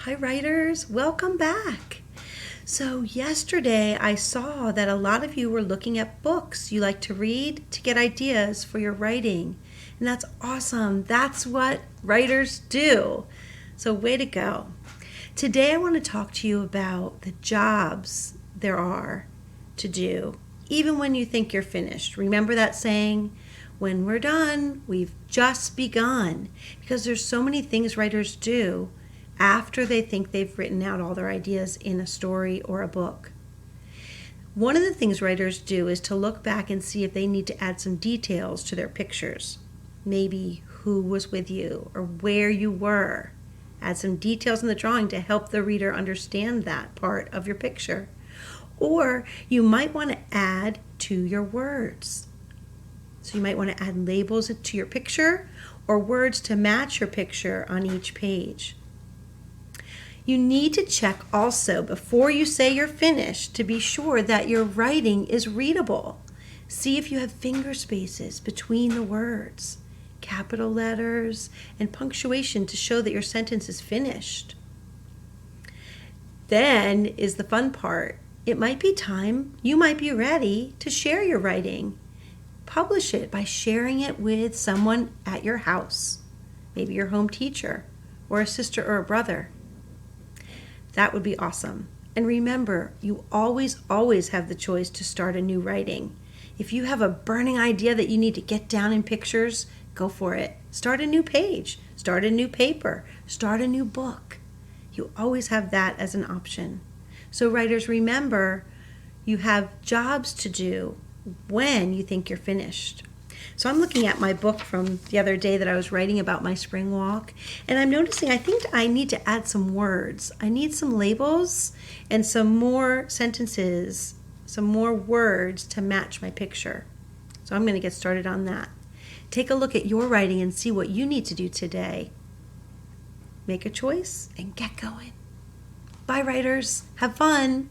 Hi, writers. Welcome back. So, yesterday I saw that a lot of you were looking at books you like to read to get ideas for your writing. And that's awesome. That's what writers do. So, way to go. Today I want to talk to you about the jobs there are to do, even when you think you're finished. Remember that saying? When we're done, we've just begun. Because there's so many things writers do after they think they've written out all their ideas in a story or a book. One of the things writers do is to look back and see if they need to add some details to their pictures. Maybe who was with you or where you were. Add some details in the drawing to help the reader understand that part of your picture. Or you might want to add to your words. So you might want to add labels to your picture or words to match your picture on each page. You need to check also before you say you're finished to be sure that your writing is readable. See if you have finger spaces between the words, capital letters, and punctuation to show that your sentence is finished. Then is the fun part. It might be time, you might be ready to share your writing. Publish it by sharing it with someone at your house, maybe your home teacher or a sister or a brother. That would be awesome. And remember, you always have the choice to start a new writing. If you have a burning idea that you need to get down in pictures, go for it. Start a new page, start a new paper, start a new book. You always have that as an option. So writers, remember, you have jobs to do when you think you're finished. So I'm looking at my book from the other day that I was writing about my spring walk, and I'm noticing I think I need to add some words. I need some labels and some more sentences, some more words to match my picture. So I'm going to get started on that. Take a look at your writing and see what you need to do today. Make a choice and get going. Bye, writers. Have fun.